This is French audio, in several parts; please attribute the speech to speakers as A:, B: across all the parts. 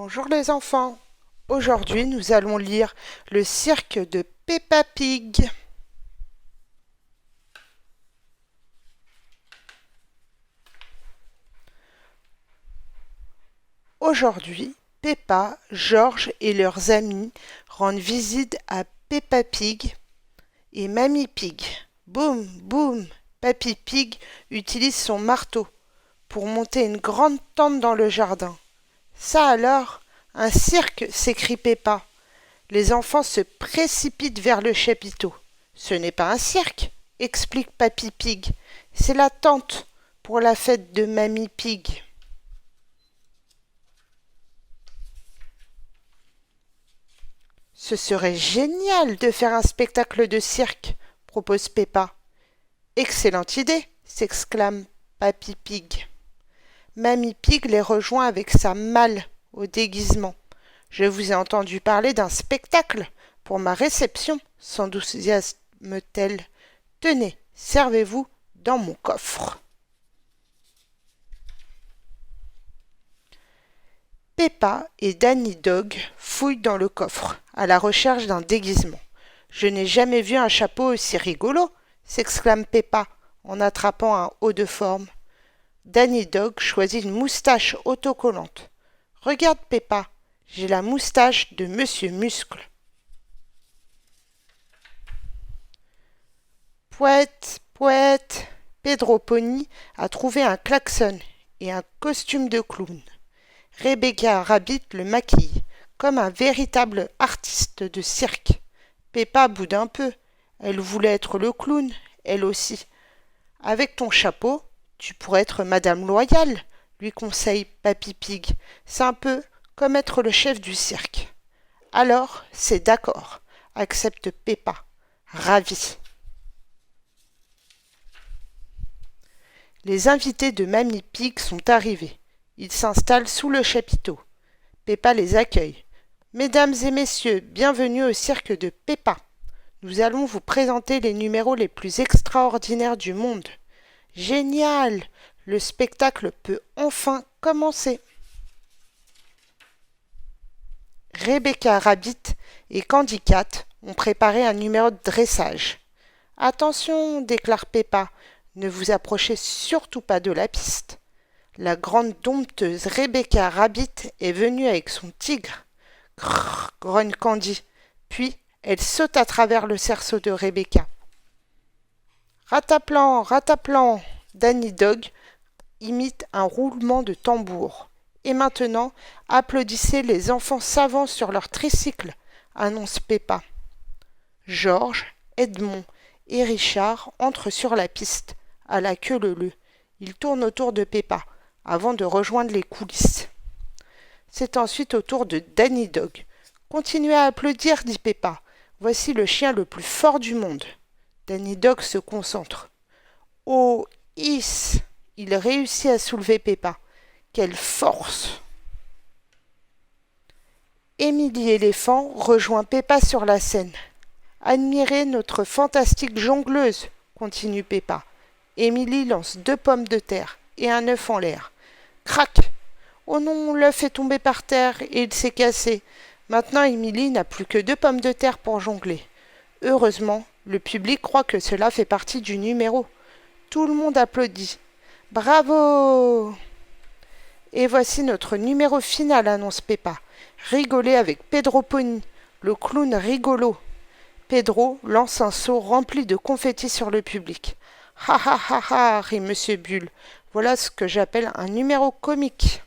A: Bonjour les enfants. Aujourd'hui, nous allons lire Le cirque de Peppa Pig. Aujourd'hui, Peppa, George et leurs amis rendent visite à Peppa Pig et Mamie Pig. Boum, boum, Papy Pig utilise son marteau pour monter une grande tente dans le jardin. Ça alors, un cirque, s'écrie Peppa. Les enfants se précipitent vers le chapiteau. Ce n'est pas un cirque, explique Papy Pig. C'est la tente pour la fête de Mamie Pig. Ce serait génial de faire un spectacle de cirque, propose Peppa. Excellente idée, s'exclame Papy Pig. Mamie Pig les rejoint avec sa malle au déguisement. Je vous ai entendu parler d'un spectacle pour ma réception, s'enthousiasme-t-elle. Tenez, servez-vous dans mon coffre. Peppa et Danny Dog fouillent dans le coffre, à la recherche d'un déguisement. Je n'ai jamais vu un chapeau aussi rigolo, s'exclame Peppa en attrapant un haut de forme. Danny Dog choisit une moustache autocollante. Regarde Peppa, j'ai la moustache de Monsieur Muscle. Pouette, pouette, Pedro Pony a trouvé un klaxon et un costume de clown. Rebecca Rabbit le maquille, comme un véritable artiste de cirque. Peppa boude un peu. Elle voulait être le clown, elle aussi. Avec ton chapeau, tu pourrais être Madame Loyale, lui conseille Papy Pig. C'est un peu comme être le chef du cirque. Alors, c'est d'accord, accepte Peppa, ravie. Les invités de Mamie Pig sont arrivés. Ils s'installent sous le chapiteau. Peppa les accueille. Mesdames et messieurs, bienvenue au cirque de Peppa. Nous allons vous présenter les numéros les plus extraordinaires du monde. Génial! Le spectacle peut enfin commencer. Rebecca Rabbit et Candy Cat ont préparé un numéro de dressage. Attention, déclare Peppa, ne vous approchez surtout pas de la piste. La grande dompteuse Rebecca Rabbit est venue avec son tigre. Grrr, grogne Candy. Puis, elle saute à travers le cerceau de Rebecca. Rataplan, rataplan, Danny Dog imite un roulement de tambour. Et maintenant, applaudissez les enfants savants sur leur tricycle, annonce Peppa. George, Edmond et Richard entrent sur la piste, à la queue leu-leu. Ils tournent autour de Peppa, avant de rejoindre les coulisses. C'est ensuite au tour de Danny Dog. Continuez à applaudir, dit Peppa. Voici le chien le plus fort du monde. Danny Dog se concentre. Oh, hiss! Il réussit à soulever Peppa. Quelle force! Émilie Éléphant rejoint Peppa sur la scène. Admirez notre fantastique jongleuse, continue Peppa. Émilie lance 2 pommes de terre et un œuf en l'air. Crac! Oh non, l'œuf est tombé par terre et il s'est cassé. Maintenant, Émilie n'a plus que 2 pommes de terre pour jongler. Heureusement, le public croit que cela fait partie du numéro. Tout le monde applaudit. Bravo! Et voici notre numéro final, annonce Peppa. Rigolez avec Pedro Pony, le clown rigolo. Pedro lance un seau rempli de confettis sur le public. Ha ha ha ha, rit Monsieur Bull. Voilà ce que j'appelle un numéro comique.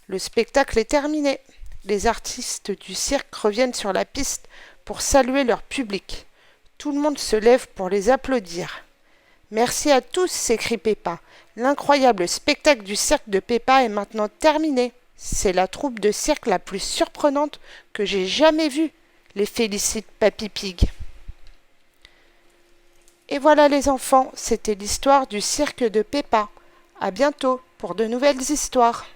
A: Le spectacle est terminé. Les artistes du cirque reviennent sur la piste pour saluer leur public. Tout le monde se lève pour les applaudir. Merci à tous, s'écrie Peppa. L'incroyable spectacle du cirque de Peppa est maintenant terminé. C'est la troupe de cirque la plus surprenante que j'ai jamais vue, les félicite Papy Pig. Et voilà les enfants, c'était l'histoire du cirque de Peppa. À bientôt pour de nouvelles histoires.